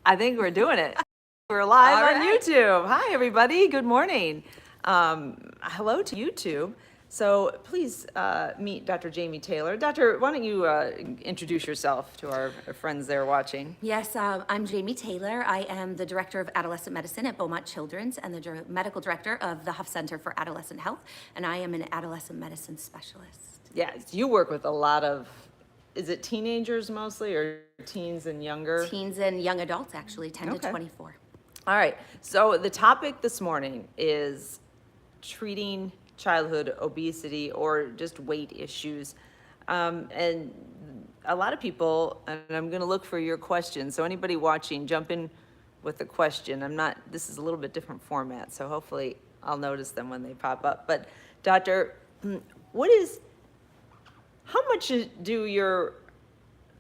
I think we're doing it. We're live on YouTube. Hi, everybody. Good morning. Hello to YouTube. So please meet Dr. Jamie Taylor. Doctor, why don't you introduce yourself to our friends there watching? Yes, I'm Jamie Taylor. I am the Director of Adolescent Medicine at Beaumont Children's and the Medical Director of the Huff Center for Adolescent Health, and I am an adolescent medicine specialist. Yes, you work with a lot of, is it teenagers mostly or teens and younger? Teens and young adults, actually, 10 Okay. to 24. All right, so the topic this morning is treating childhood obesity or just weight issues. And a lot of people, and I'm going to look for your questions. So anybody watching, jump in with a question. This is a little bit different format, so hopefully I'll notice them when they pop up. But Doctor, how much do your,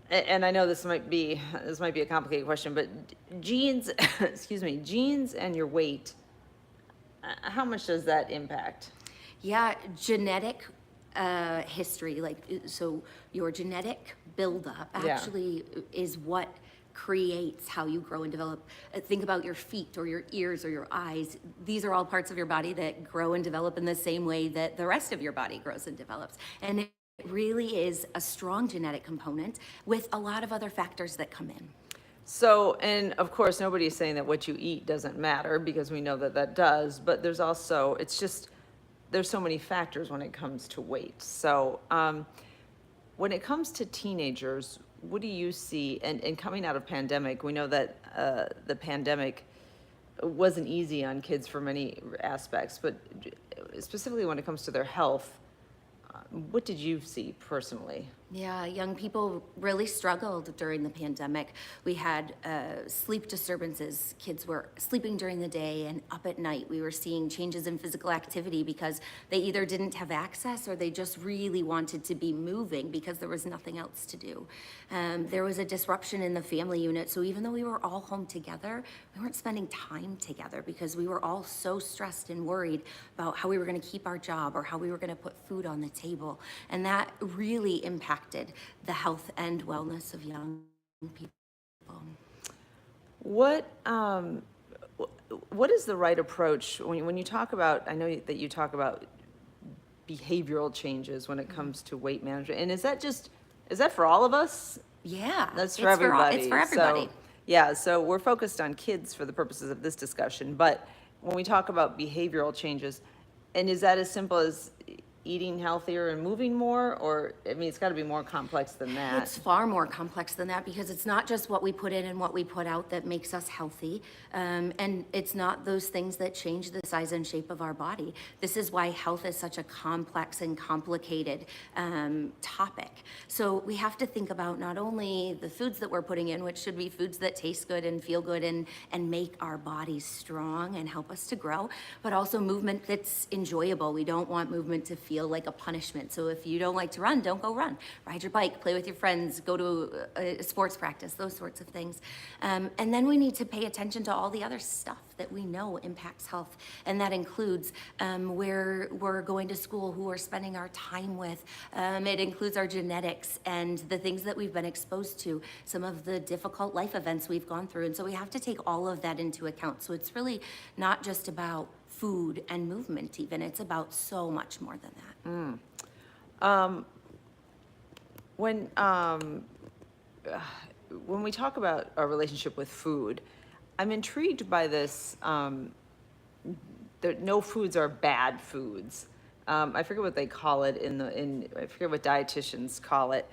and I know this might be a complicated question, but genes, excuse me, genes and your weight, how much does that impact? Yeah, genetic history, so your genetic buildup Yeah. actually is what creates how you grow and develop. Think about your feet or your ears or your eyes. These are all parts of your body that grow and develop in the same way that the rest of your body grows and develops. And it really is a strong genetic component with a lot of other factors that come in. So, and of course, nobody is saying that what you eat doesn't matter because we know that that does, but there's also, there's so many factors when it comes to weight. So, when it comes to teenagers, what do you see? And coming out of pandemic, we know that the pandemic wasn't easy on kids for many aspects, but specifically when it comes to their health, what did you see personally? Yeah, young people really struggled during the pandemic. We had sleep disturbances. Kids were sleeping during the day and up at night. We were seeing changes in physical activity because they either didn't have access or they just really wanted to be moving because there was nothing else to do. There was a disruption in the family unit. So even though we were all home together, we weren't spending time together because we were all so stressed and worried about how we were going to keep our job or how we were going to put food on the table. And that really impacted the health and wellness of young people. What is the right approach when you talk about, I know that you talk about behavioral changes when it comes to weight management, and is that for all of us? Yeah, That's for everybody. It's for everybody. So, yeah, so we're focused on kids for the purposes of this discussion, but when we talk about behavioral changes, and is that as simple as eating healthier and moving more, or, I mean, it's got to be more complex than that. It's far more complex than that because it's not just what we put in and what we put out that makes us healthy. And it's not those things that change the size and shape of our body. This is why health is such a complex and complicated topic. So we have to think about not only the foods that we're putting in, which should be foods that taste good and feel good and make our bodies strong and help us to grow, but also movement that's enjoyable. We don't want movement to feel like a punishment. So if you don't like to run, don't go run. Ride your bike, play with your friends, go to a sports practice, those sorts of things. And then we need to pay attention to all the other stuff that we know impacts health. And that includes where we're going to school, who we're spending our time with. It includes our genetics and the things that we've been exposed to, some of the difficult life events we've gone through. And so we have to take all of that into account. So it's really not just about food and movement even, it's about so much more than that. When we talk about our relationship with food, I'm intrigued by this, that no foods are bad foods. I forget what they call it I forget what dietitians call it.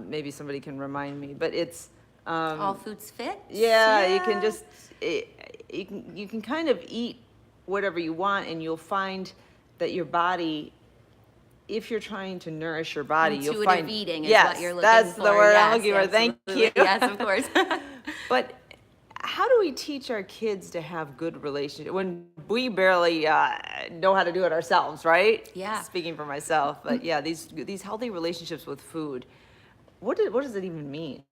Maybe somebody can remind me, but it's, All foods fit? yeah, you can just, you can kind of eat whatever you want, and you'll find that your body, if you're trying to nourish your body, you'll Intuitive find, eating is yes, what you're looking that's for. the word Yes, I'm looking for. Thank you. absolutely. Yes, of course. But how do we teach our kids to have good relationships when we barely know how to do it ourselves, right? Yeah. Speaking for myself, but yeah, these healthy relationships with food. What does it even mean?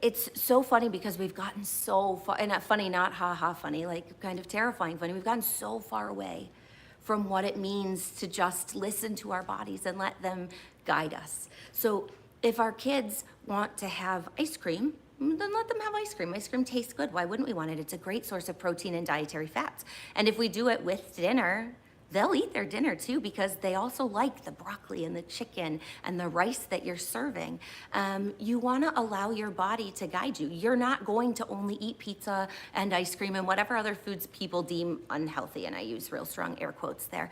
It's so funny because we've gotten so far, and not funny, not ha-ha funny, like kind of terrifying funny. We've gotten so far away from what it means to just listen to our bodies and let them guide us. So if our kids want to have ice cream, then let them have ice cream. Ice cream tastes good. Why wouldn't we want it? It's a great source of protein and dietary fats. And if we do it with dinner, they'll eat their dinner too, because they also like the broccoli and the chicken and the rice that you're serving. You want to allow your body to guide you. You're not going to only eat pizza and ice cream and whatever other foods people deem unhealthy, and I use real strong air quotes there.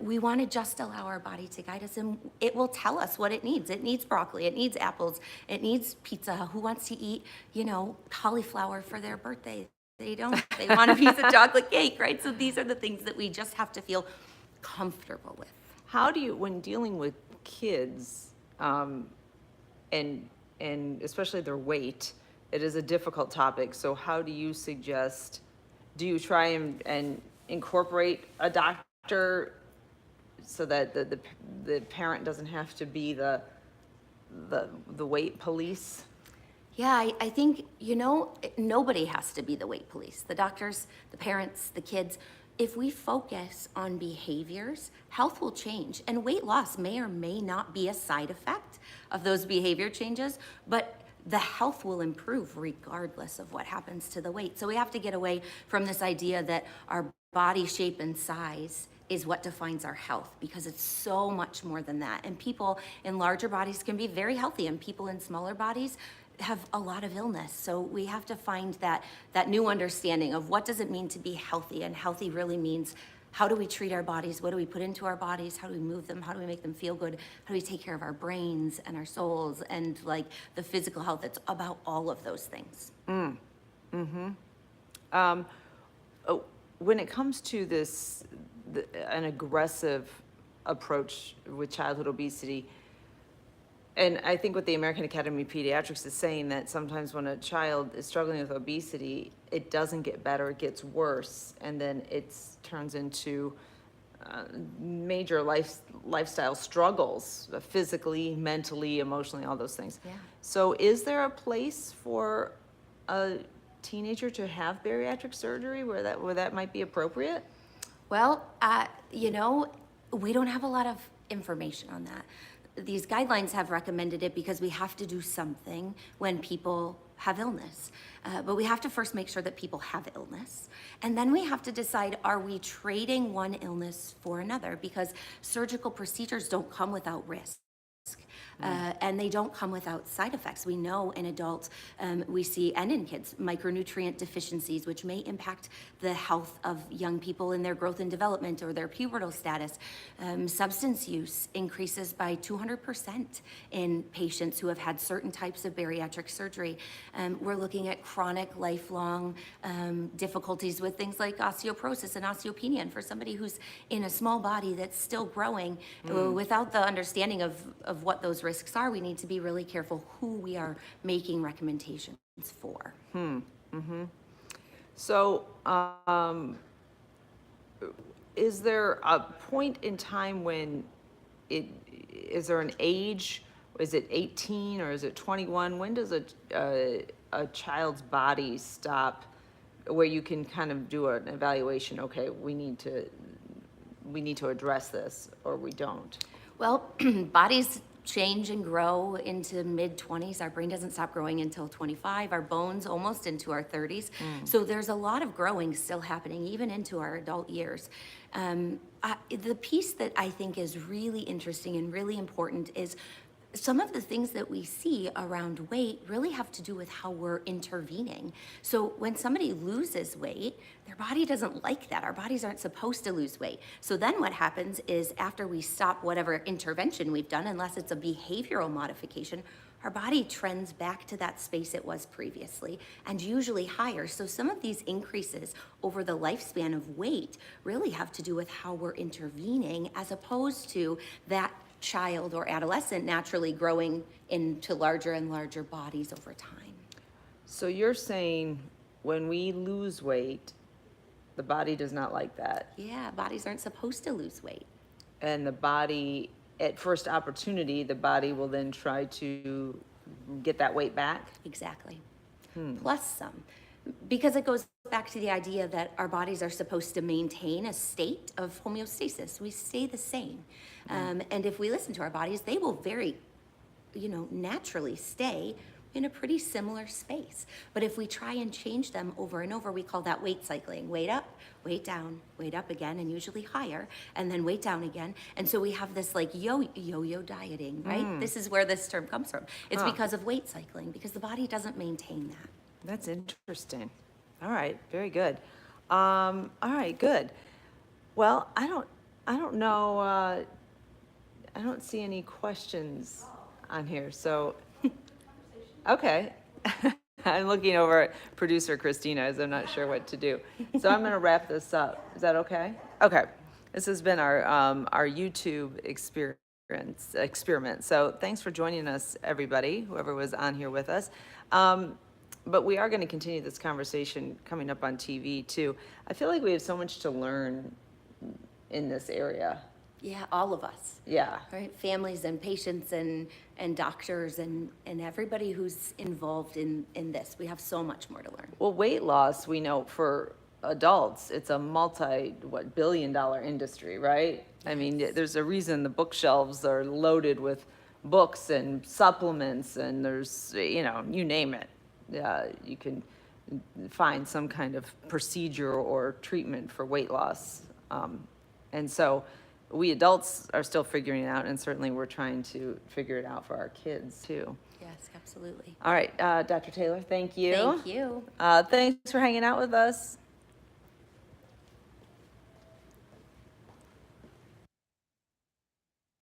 We want to just allow our body to guide us, and it will tell us what it needs. It needs broccoli, it needs apples, it needs pizza. Who wants to eat, cauliflower for their birthday? They don't. They want a piece of chocolate cake, right? So these are the things that we just have to feel comfortable with. How do you, when dealing with kids, and especially their weight, it is a difficult topic. So how do you suggest, do you try and incorporate a doctor so that the parent doesn't have to be the weight police? Yeah, I think, nobody has to be the weight police. The doctors, the parents, the kids. If we focus on behaviors, health will change. And weight loss may or may not be a side effect of those behavior changes, but the health will improve regardless of what happens to the weight. So we have to get away from this idea that our body shape and size is what defines our health, because it's so much more than that. And people in larger bodies can be very healthy, and people in smaller bodies have a lot of illness. So we have to find that new understanding of what does it mean to be healthy, and healthy really means how do we treat our bodies, what do we put into our bodies, how do we move them, how do we make them feel good, how do we take care of our brains and our souls, and like the physical health. It's about all of those things. When it comes to an aggressive approach with childhood obesity, and I think what the American Academy of Pediatrics is saying, that sometimes when a child is struggling with obesity, it doesn't get better, it gets worse, and then it turns into major lifestyle struggles, physically, mentally, emotionally, all those things. Yeah. So is there a place for a teenager to have bariatric surgery where that might be appropriate? Well, we don't have a lot of information on that. These guidelines have recommended it because we have to do something when people have illness. But we have to first make sure that people have illness. And then we have to decide, are we trading one illness for another? Because surgical procedures don't come without risk. And they don't come without side effects. We know in adults, we see, and in kids, micronutrient deficiencies, which may impact the health of young people in their growth and development or their pubertal status. Substance use increases by 200% in patients who have had certain types of bariatric surgery. We're looking at chronic, lifelong difficulties with things like osteoporosis and osteopenia. And for somebody who's in a small body that's still growing, without the understanding of what those risks are, we need to be really careful who we are making recommendations for. So, is there a point in time when is there an age? Is it 18 or is it 21? When does a child's body stop, where you can kind of do an evaluation? Okay, we need to address this, or we don't. Well, bodies change and grow into mid-20s. Our brain doesn't stop growing until 25, our bones almost into our 30s. So there's a lot of growing still happening, even into our adult years. The piece that I think is really interesting and really important is some of the things that we see around weight really have to do with how we're intervening. So when somebody loses weight, their body doesn't like that. Our bodies aren't supposed to lose weight. So then what happens is, after we stop whatever intervention we've done, unless it's a behavioral modification, our body trends back to that space it was previously, and usually higher. So some of these increases over the lifespan of weight really have to do with how we're intervening, as opposed to that child or adolescent naturally growing into larger and larger bodies over time. So you're saying when we lose weight, the body does not like that. Yeah, bodies aren't supposed to lose weight. And the body, at first opportunity, the body will then try to get that weight back? Exactly. Plus some. Because it goes back to the idea that our bodies are supposed to maintain a state of homeostasis. We stay the same. And if we listen to our bodies, they will very naturally stay in a pretty similar space. But if we try and change them over and over, we call that weight cycling. Weight up, weight down, weight up again, and usually higher, and then weight down again. And so we have this like yo-yo dieting, right? This is where this term comes from. It's because of weight cycling, because the body doesn't maintain that. That's interesting. All right, very good. All right, good. Well, I don't know, I don't see any questions on here, so, okay. I'm looking over at producer Christina as I'm not sure what to do. So I'm gonna wrap this up. Is that okay? Okay. This has been our YouTube experiment. So thanks for joining us, everybody, whoever was on here with us. But we are going to continue this conversation coming up on TV too. I feel like we have so much to learn in this area. Yeah, all of us. Yeah. Right, families and patients and doctors and everybody who's involved in this. We have so much more to learn. Well, weight loss, we know for adults, it's a billion-dollar industry, right? I mean, there's a reason the bookshelves are loaded with books and supplements, and there's, you name it. You can find some kind of procedure or treatment for weight loss. And so we adults are still figuring it out, and certainly we're trying to figure it out for our kids too. Yes, absolutely. All right, Dr. Taylor, thank you. Thank you. Thanks for hanging out with us.